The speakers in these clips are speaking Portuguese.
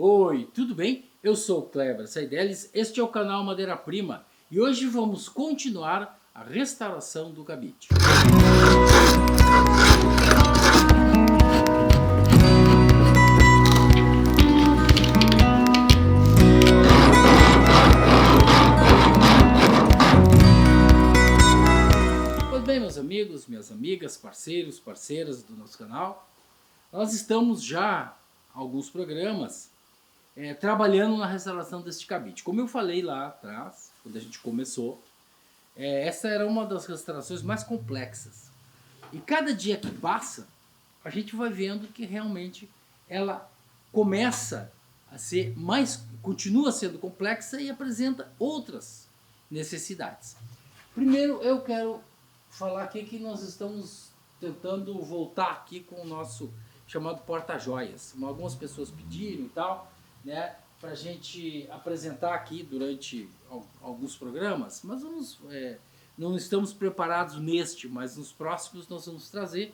Oi, tudo bem? Eu sou o Kleber Saideles, este é o canal Madeira Prima e hoje vamos continuar a restauração do cabide. Pois bem, meus amigos, minhas amigas, parceiros, parceiras do nosso canal, nós estamos já há alguns programas trabalhando na restauração deste cabide. Como eu falei lá atrás, quando a gente começou, essa era uma das restaurações mais complexas. E cada dia que passa, a gente vai vendo que realmente ela começa a ser mais, continua sendo complexa e apresenta outras necessidades. Primeiro eu quero falar aqui que nós estamos tentando voltar aqui com o nosso chamado porta-joias. Algumas pessoas pediram e tal, né, para a gente apresentar aqui durante alguns programas, mas não estamos preparados neste, mas nos próximos nós vamos trazer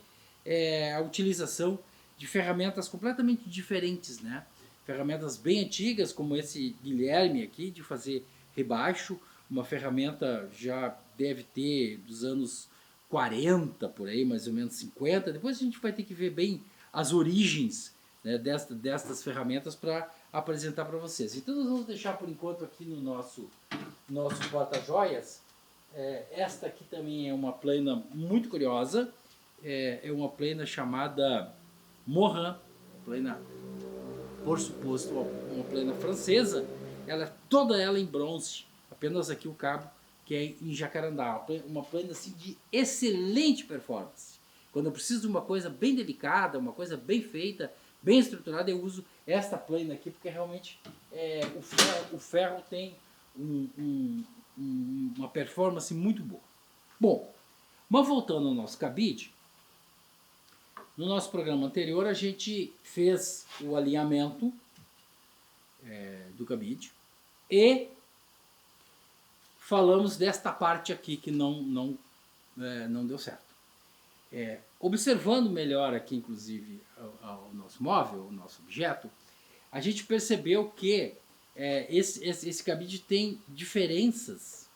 a utilização de ferramentas completamente diferentes, né? Ferramentas bem antigas, como esse Guilherme aqui, de fazer rebaixo, uma ferramenta já deve ter dos anos 40, por aí, mais ou menos 50. Depois a gente vai ter que ver bem as origens, né, destas ferramentas para apresentar para vocês. Então nós vamos deixar por enquanto aqui no nosso porta-joias. Esta aqui também é uma plena muito curiosa, é uma plena chamada Morin, plena, por suposto, uma plena francesa, toda ela em bronze, apenas aqui o cabo que é em jacarandá, uma plena assim de excelente performance. Quando eu preciso de uma coisa bem delicada, uma coisa bem feita, bem estruturada, eu uso esta plana aqui, porque realmente o ferro tem uma performance muito boa. Bom, mas voltando ao nosso cabide, no nosso programa anterior a gente fez o alinhamento do cabide e falamos desta parte aqui que não deu certo. Observando melhor aqui, inclusive, ao nosso móvel, o nosso objeto, a gente percebeu que esse cabide tem diferenças,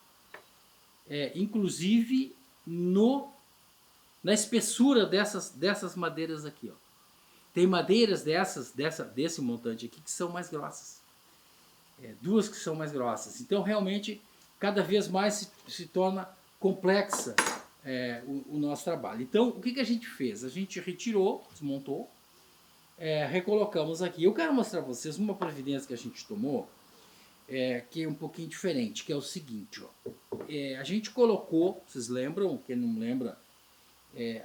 inclusive na espessura dessas madeiras aqui. Ó. Tem madeiras desse montante aqui que são mais grossas. Duas que são mais grossas. Então, realmente, cada vez mais se torna complexa o nosso trabalho. Então, o que a gente fez? A gente retirou, desmontou, recolocamos aqui. Eu quero mostrar para vocês uma providência que a gente tomou, que é um pouquinho diferente, que é o seguinte. Ó. A gente colocou, vocês lembram? Quem não lembra,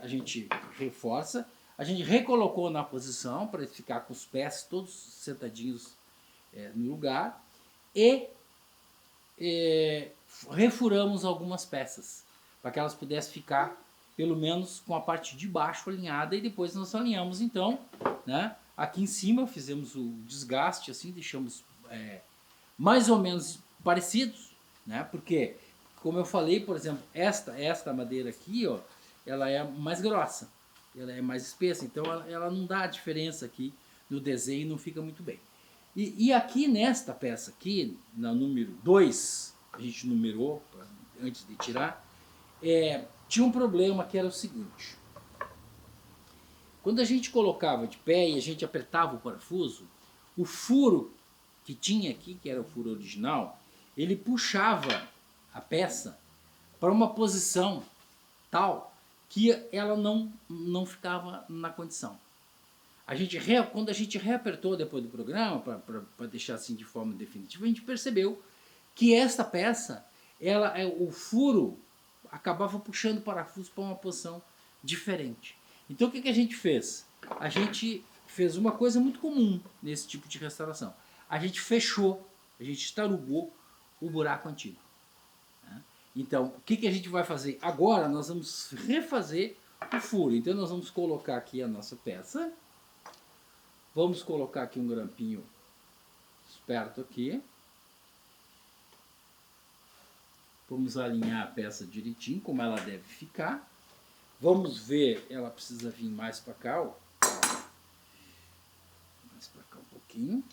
a gente reforça. A gente recolocou na posição para ficar com os pés todos sentadinhos no lugar. E refuramos algumas peças, para que elas pudessem ficar pelo menos com a parte de baixo alinhada, e depois nós alinhamos então, né? Aqui em cima fizemos o desgaste, assim, deixamos mais ou menos parecidos, né? Porque, como eu falei, por exemplo, esta madeira aqui, ó, ela é mais grossa, ela é mais espessa, então ela não dá a diferença aqui no desenho, não fica muito bem. E aqui nesta peça aqui, na número 2, a gente numerou antes de tirar, tinha um problema que era o seguinte. Quando a gente colocava de pé e a gente apertava o parafuso, o furo que tinha aqui, que era o furo original, ele puxava a peça para uma posição tal que ela não ficava na condição. Quando a gente reapertou depois do programa, para deixar assim de forma definitiva, a gente percebeu que esta peça, o furo acabava puxando o parafuso para uma posição diferente. Então o que a gente fez? A gente fez uma coisa muito comum nesse tipo de restauração. A gente fechou, a gente estarugou o buraco antigo. Então, o que a gente vai fazer? Agora nós vamos refazer o furo. Então nós vamos colocar aqui a nossa peça. Vamos colocar aqui um grampinho esperto aqui. Vamos alinhar a peça direitinho, como ela deve ficar. Vamos ver, ela precisa vir mais para cá, ó. Mais para cá um pouquinho.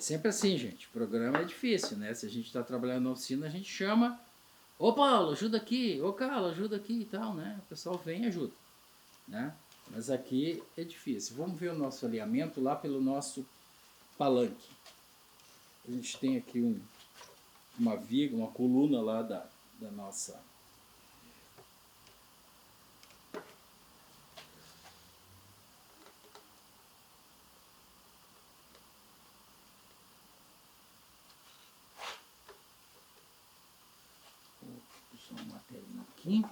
sempre assim, gente. Programa é difícil, né? Se a gente está trabalhando na oficina, a gente chama. Ô Paulo, ajuda aqui. Ô Carlos, ajuda aqui e tal, né? O pessoal vem e ajuda, né? Mas aqui é difícil. Vamos ver o nosso alinhamento lá pelo nosso palanque. A gente tem aqui uma viga, uma coluna lá da nossa... Vou usar uma telinha aqui.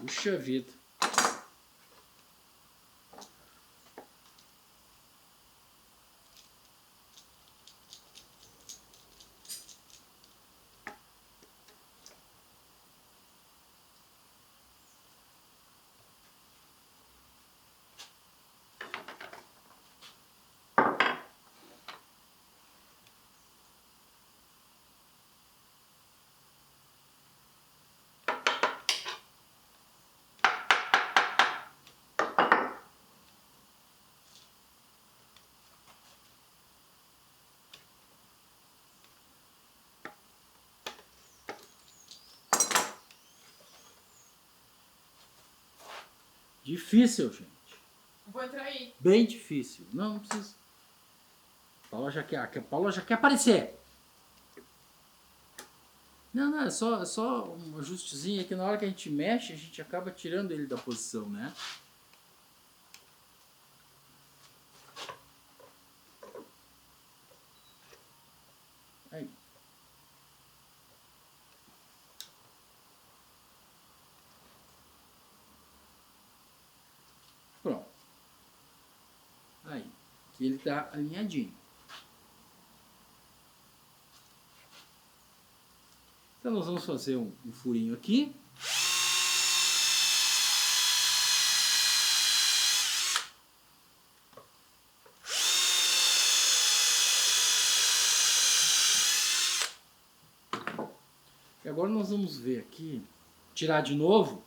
Puxa vida. Difícil, gente. Vou entrar aí. Bem difícil. Não precisa. A Paula já quer aparecer. Não, é só um ajustezinho que na hora que a gente mexe, a gente acaba tirando ele da posição, né? Aí. Pronto. Aí. Aqui ele tá alinhadinho. Então nós vamos fazer um furinho aqui. E agora nós vamos ver aqui, tirar de novo,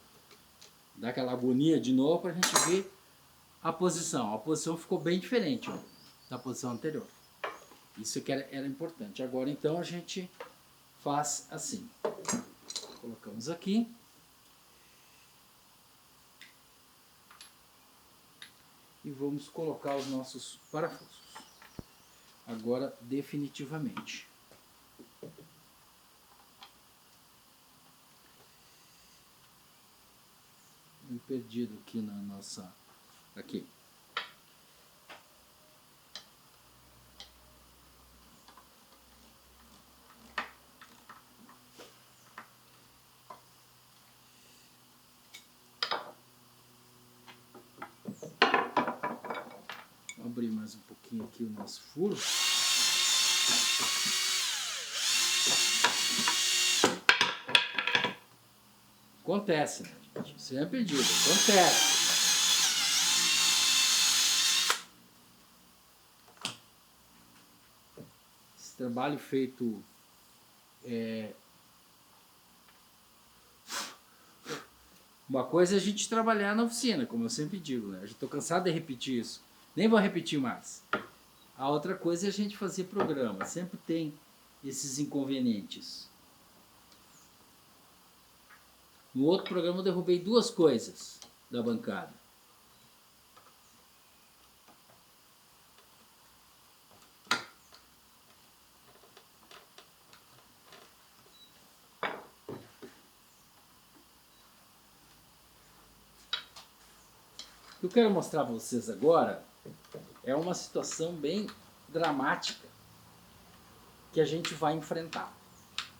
dar aquela agonia de novo para a gente ver a posição. A posição ficou bem diferente, ó, da posição anterior. Isso que era importante. Agora então a gente faz assim. Colocamos aqui. E vamos colocar os nossos parafusos. Agora definitivamente. Perdido aqui na nossa... Aqui. Vou abrir mais um pouquinho aqui o nosso furo. Acontece, né, gente? Isso é pedido, acontece. Esse trabalho feito uma coisa é a gente trabalhar na oficina, como eu sempre digo, né? Eu já estou cansado de repetir isso. Nem vou repetir mais. A outra coisa é a gente fazer programa. Sempre tem esses inconvenientes. No outro programa eu derrubei 2 coisas da bancada. O que eu quero mostrar para vocês agora é uma situação bem dramática que a gente vai enfrentar.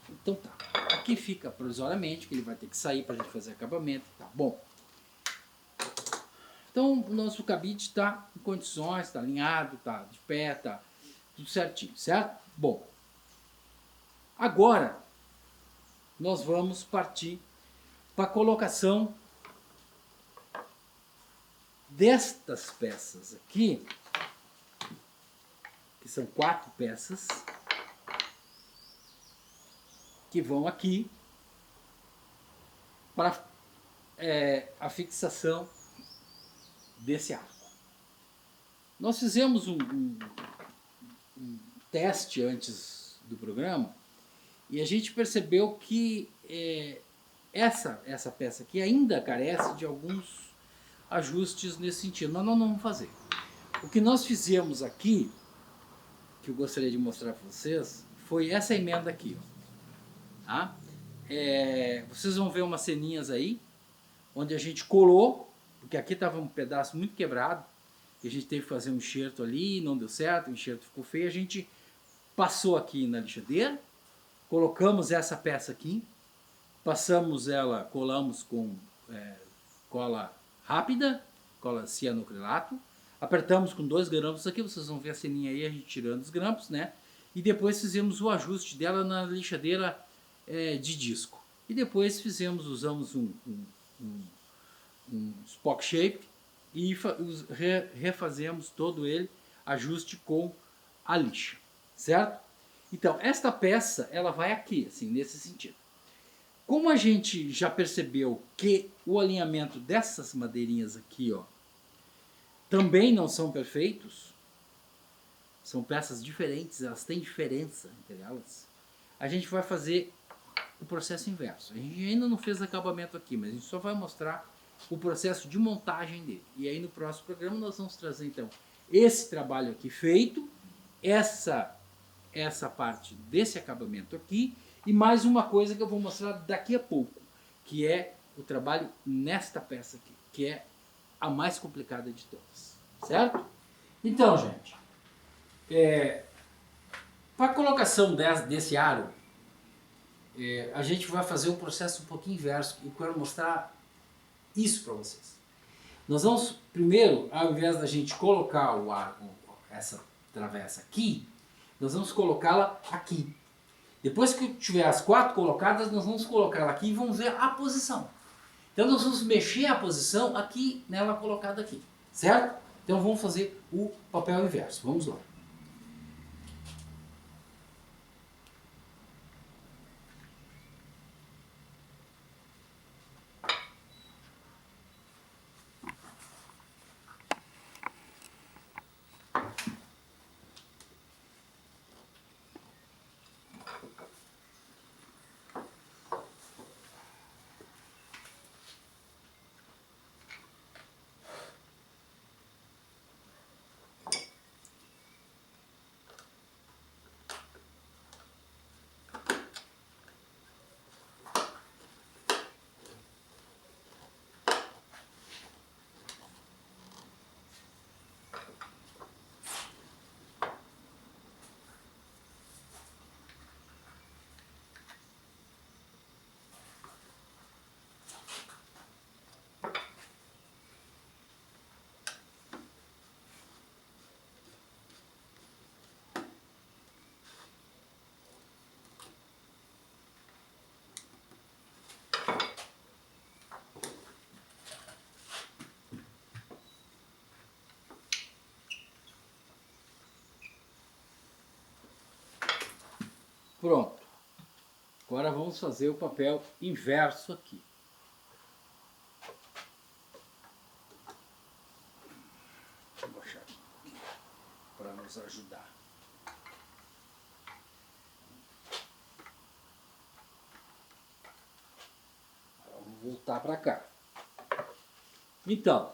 Então tá, aqui fica provisoriamente, que ele vai ter que sair para a gente fazer acabamento, tá bom. Então o nosso cabide está em condições, está alinhado, está de pé, está tudo certinho, certo? Bom, agora nós vamos partir para a colocação destas peças aqui, que são 4 peças, que vão aqui para a fixação desse arco. Nós fizemos um teste antes do programa e a gente percebeu que essa peça aqui ainda carece de alguns ajustes nesse sentido. Nós não vamos fazer. O que nós fizemos aqui, que eu gostaria de mostrar para vocês, foi essa emenda aqui. Ó, tá? Vocês vão ver umas ceninhas aí, onde a gente colou, porque aqui estava um pedaço muito quebrado, e a gente teve que fazer um enxerto ali, não deu certo, o enxerto ficou feio, a gente passou aqui na lixadeira, colocamos essa peça aqui, passamos ela, colamos com cola rápida, cola cianocrilato, apertamos com 2 grampos aqui, vocês vão ver a ceninha aí, a gente tirando os grampos, né? E depois fizemos o ajuste dela na lixadeira de disco. E depois usamos um spock shape e refazemos todo ele, ajuste com a lixa, certo? Então, esta peça, ela vai aqui, assim, nesse sentido. Como a gente já percebeu que o alinhamento dessas madeirinhas aqui, ó, também não são perfeitos, são peças diferentes, elas têm diferença entre elas, a gente vai fazer o processo inverso. A gente ainda não fez acabamento aqui, mas a gente só vai mostrar o processo de montagem dele. E aí no próximo programa nós vamos trazer então esse trabalho aqui feito, essa parte desse acabamento aqui e mais uma coisa que eu vou mostrar daqui a pouco, que é o trabalho nesta peça aqui, que é a mais complicada de todas, certo? Então, gente, para a colocação desse aro, a gente vai fazer um processo um pouquinho inverso e quero mostrar isso para vocês. Nós vamos, primeiro, ao invés da gente colocar o aro, essa travessa aqui, nós vamos colocá-la aqui. Depois que tiver as 4 colocadas, nós vamos colocar ela aqui e vamos ver a posição. Então nós vamos mexer a posição aqui, nela colocada aqui, certo? Então vamos fazer o papel inverso. Vamos lá. Pronto. Agora vamos fazer o papel inverso aqui. Vou baixar aqui para nos ajudar. Vamos voltar para cá. Então,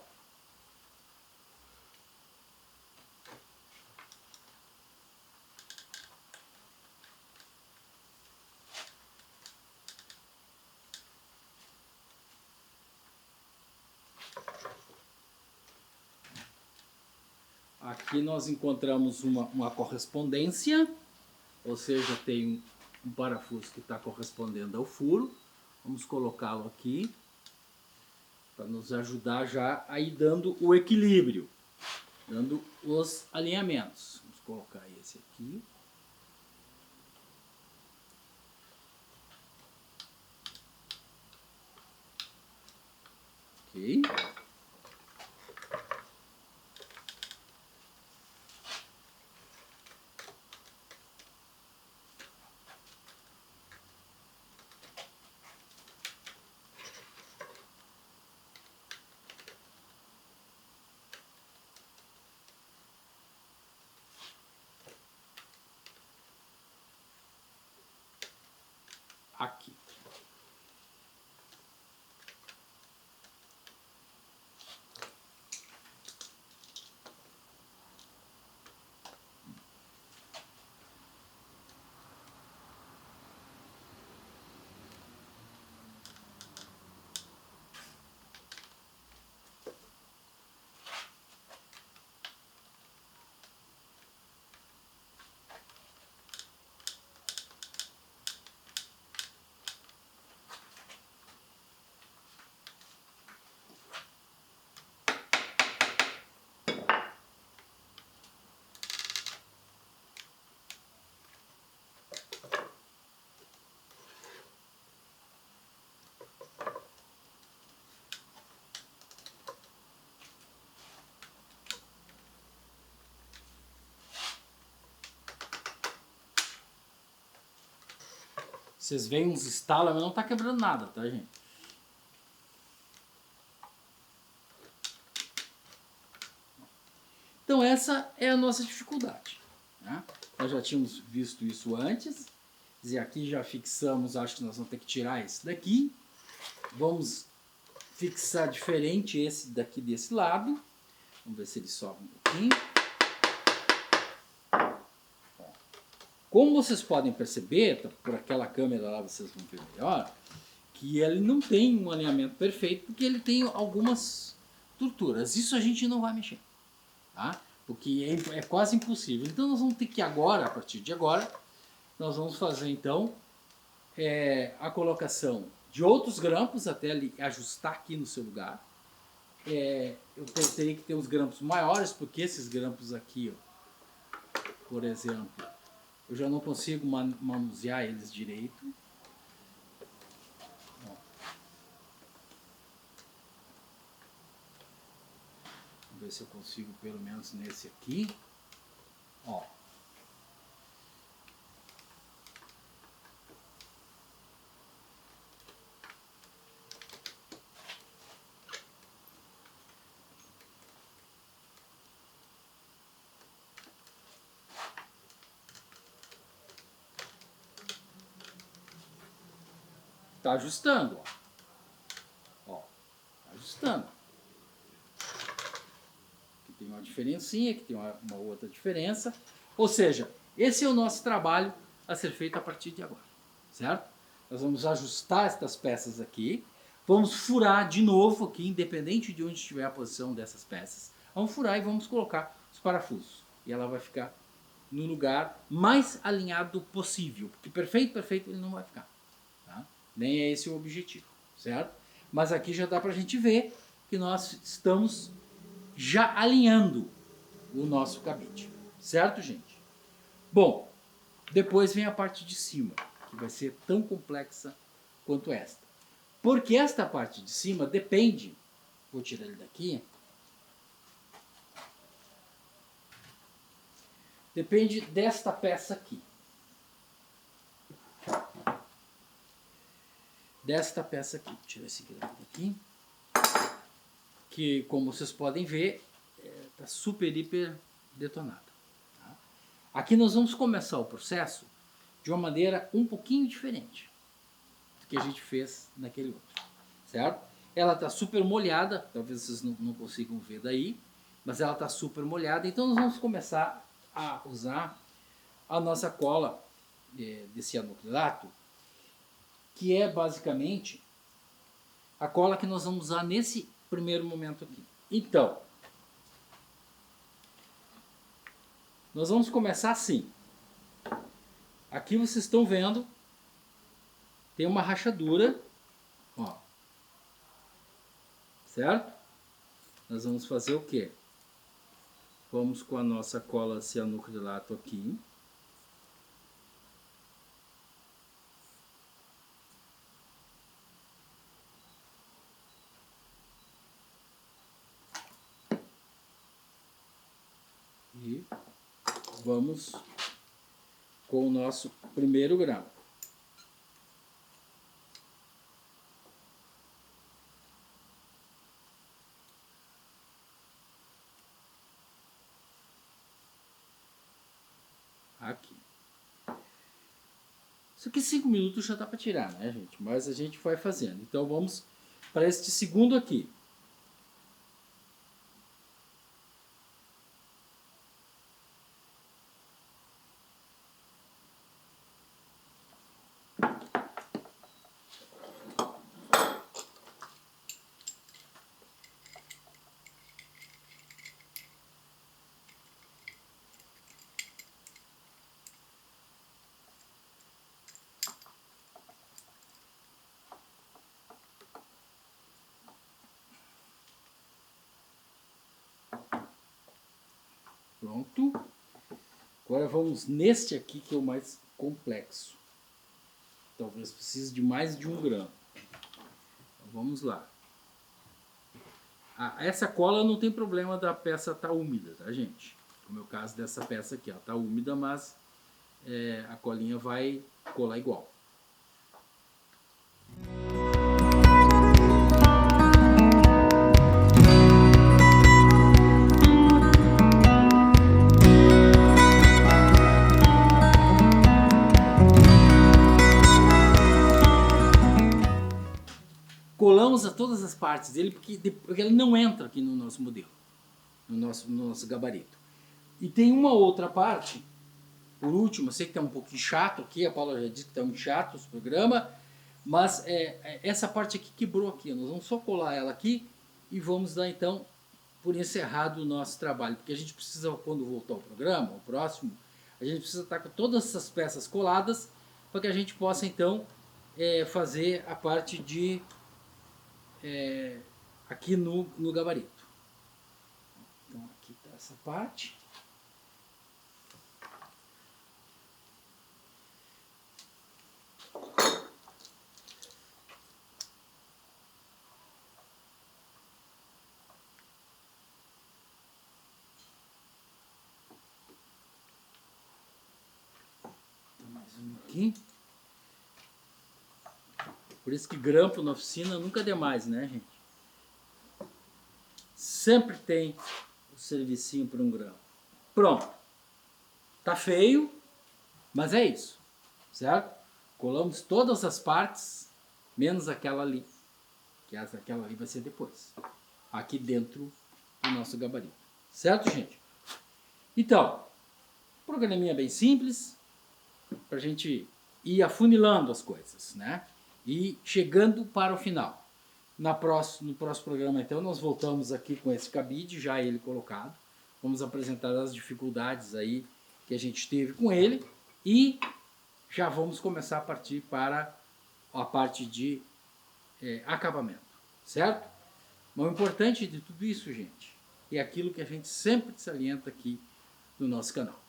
aqui nós encontramos uma correspondência, ou seja, tem um parafuso que está correspondendo ao furo. Vamos colocá-lo aqui para nos ajudar já a ir dando o equilíbrio, dando os alinhamentos. Vamos colocar esse aqui. Ok. aqui. Vocês veem uns estalos, mas não tá quebrando nada, tá, gente? Então essa é a nossa dificuldade, né? Nós já tínhamos visto isso antes. E aqui já fixamos, acho que nós vamos ter que tirar esse daqui. Vamos fixar diferente esse daqui desse lado. Vamos ver se ele sobe um pouquinho. Como vocês podem perceber, por aquela câmera lá vocês vão ver melhor, que ele não tem um alinhamento perfeito, porque ele tem algumas torturas. Isso a gente não vai mexer, tá? Porque é quase impossível. Então nós vamos ter que agora, a partir de agora, nós vamos fazer então a colocação de outros grampos até ele ajustar aqui no seu lugar. Eu teria que ter os grampos maiores, porque esses grampos aqui, ó, por exemplo, eu já não consigo manusear eles direito. Ó. Vamos ver se eu consigo pelo menos nesse aqui. Ó. Tá ajustando, ó. Ó, tá ajustando. Aqui tem uma diferencinha, aqui tem uma outra diferença. Ou seja, esse é o nosso trabalho a ser feito a partir de agora, certo? Nós vamos ajustar estas peças aqui. Vamos furar de novo aqui, independente de onde estiver a posição dessas peças. Vamos furar e vamos colocar os parafusos. E ela vai ficar no lugar mais alinhado possível. Porque perfeito ele não vai ficar. Tá? Nem é esse o objetivo, certo? Mas aqui já dá pra gente ver que nós estamos já alinhando o nosso cabide. Certo, gente? Bom, depois vem a parte de cima, que vai ser tão complexa quanto esta. Porque esta parte de cima depende, vou tirar ele daqui, depende desta peça aqui. Desta peça aqui. Vou tirar esse grampo daqui. Que, como vocês podem ver, está super, hiper detonada. Tá? Aqui nós vamos começar o processo de uma maneira um pouquinho diferente do que a gente fez naquele outro. Certo? Ela está super molhada, talvez vocês não consigam ver daí, mas ela está super molhada, então nós vamos começar a usar a nossa cola de cianocrilato, que é basicamente a cola que nós vamos usar nesse primeiro momento aqui. Então, nós vamos começar assim. Aqui vocês estão vendo, tem uma rachadura, ó. Certo? Nós vamos fazer o quê? Vamos com a nossa cola cianocrilato aqui. E vamos com o nosso primeiro grampo. Aqui. Isso aqui 5 minutos já dá para tirar, né, gente? Mas a gente vai fazendo. Então vamos para este segundo aqui. Pronto. Agora vamos neste aqui que é o mais complexo. Talvez precise de mais de 1 grama. Então, vamos lá. Essa cola não tem problema da peça estar úmida, tá, gente? Como é o caso dessa peça aqui, ó, tá úmida, mas a colinha vai colar igual. Colamos a todas as partes dele porque ele não entra aqui no nosso modelo, no nosso gabarito. E tem uma outra parte, por último, eu sei que está um pouquinho chato aqui, a Paula já disse que está muito chato esse programa, mas essa parte aqui quebrou aqui, nós vamos só colar ela aqui e vamos dar então por encerrado o nosso trabalho, porque a gente precisa, quando voltar ao programa, o próximo, a gente precisa estar com todas essas peças coladas para que a gente possa então fazer a parte de aqui no gabarito. Então aqui está essa parte. Mais um aqui. Por isso que grampo na oficina nunca é demais, né, gente? Sempre tem o servicinho para um grampo. Pronto. Tá feio, mas é isso, certo? Colamos todas as partes, menos aquela ali. Que aquela ali vai ser depois. Aqui dentro do nosso gabarito. Certo, gente? Então, programinha bem simples, pra gente ir afunilando as coisas, né? E chegando para o final. No próximo programa, então, nós voltamos aqui com esse cabide, já ele colocado. Vamos apresentar as dificuldades aí que a gente teve com ele. E já vamos começar a partir para a parte de acabamento, certo? Mas o importante de tudo isso, gente, é aquilo que a gente sempre salienta aqui no nosso canal.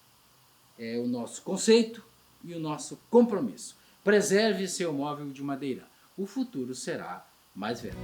É o nosso conceito e o nosso compromisso. Preserve seu móvel de madeira. O futuro será mais verde.